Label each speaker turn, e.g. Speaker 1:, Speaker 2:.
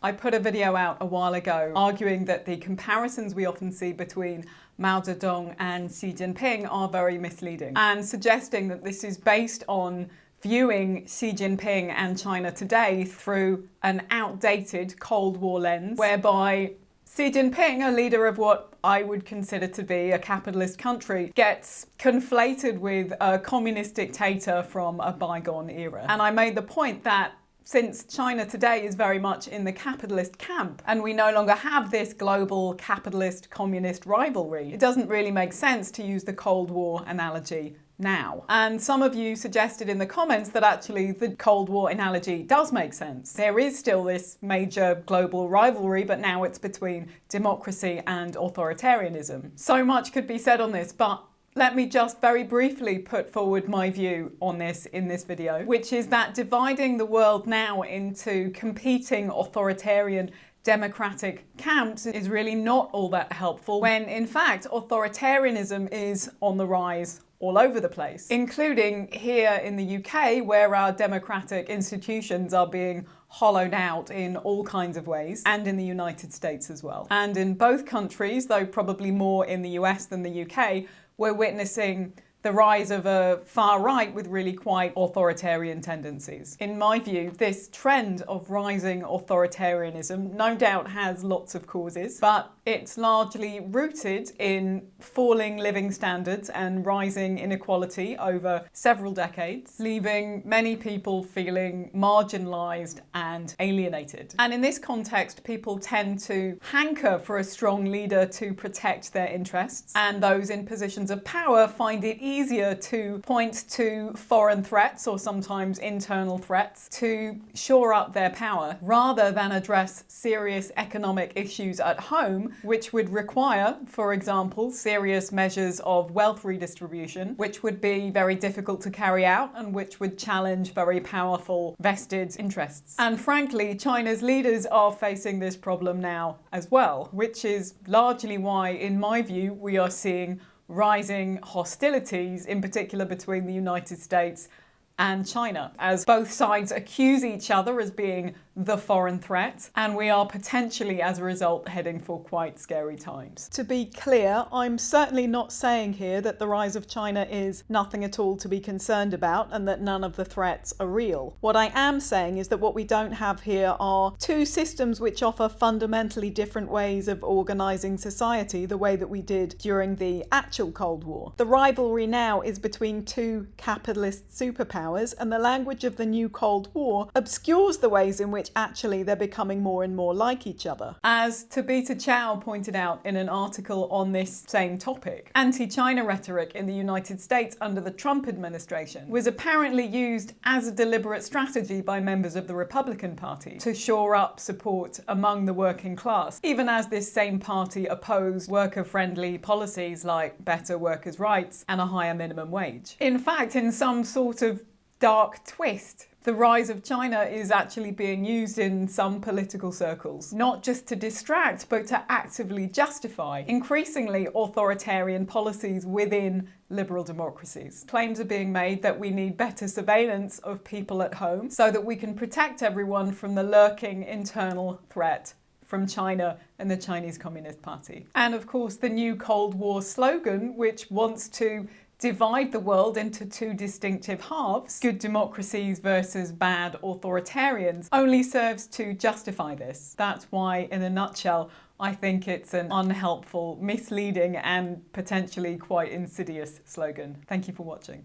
Speaker 1: I put a video out a while ago arguing that the comparisons we often see between Mao Zedong and Xi Jinping are very misleading, and suggesting that this is based on viewing Xi Jinping and China today through an outdated Cold War lens, whereby Xi Jinping, a leader of what I would consider to be a capitalist country, gets conflated with a communist dictator from a bygone era. And I made the point that since China today is very much in the capitalist camp and we no longer have this global capitalist-communist rivalry, it doesn't really make sense to use the Cold War analogy now. And some of you suggested in the comments that actually the Cold War analogy does make sense. There is still this major global rivalry, but now it's between democracy and authoritarianism. So much could be said on this, but let me just very briefly put forward my view on this in this video, which is that dividing the world now into competing authoritarian democratic camps is really not all that helpful, when in fact authoritarianism is on the rise all over the place, including here in the UK, where our democratic institutions are being hollowed out in all kinds of ways, and in the United States as well. And in both countries, though probably more in the US than the UK, we're witnessing the rise of a far right with really quite authoritarian tendencies. In my view, this trend of rising authoritarianism no doubt has lots of causes, but it's largely rooted in falling living standards and rising inequality over several decades, leaving many people feeling marginalised and alienated. And in this context, people tend to hanker for a strong leader to protect their interests, and those in positions of power find it easier to point to foreign threats or sometimes internal threats to shore up their power, rather than address serious economic issues at home, which would require, for example, serious measures of wealth redistribution, which would be very difficult to carry out and which would challenge very powerful vested interests. And frankly, China's leaders are facing this problem now as well, which is largely why, in my view, we are seeing rising hostilities, in particular between the United States and China, as both sides accuse each other as being the foreign threat, and we are potentially, as a result, heading for quite scary times. To be clear, I'm certainly not saying here that the rise of China is nothing at all to be concerned about and that none of the threats are real. What I am saying is that what we don't have here are two systems which offer fundamentally different ways of organising society, the way that we did during the actual Cold War. The rivalry now is between two capitalist superpowers, and the language of the new Cold War obscures the ways in which actually they're becoming more and more like each other. As Tabitha Chow pointed out in an article on this same topic, anti-China rhetoric in the United States under the Trump administration was apparently used as a deliberate strategy by members of the Republican Party to shore up support among the working class, even as this same party opposed worker-friendly policies like better workers' rights and a higher minimum wage. In fact, in some sort of dark twist, the rise of China is actually being used in some political circles, not just to distract, but to actively justify increasingly authoritarian policies within liberal democracies. Claims are being made that we need better surveillance of people at home so that we can protect everyone from the lurking internal threat from China and the Chinese Communist Party. And of course, the new Cold War slogan, which wants to divide the world into two distinctive halves, good democracies versus bad authoritarians, only serves to justify this. That's why, in a nutshell, I think it's an unhelpful, misleading, and potentially quite insidious slogan. Thank you for watching.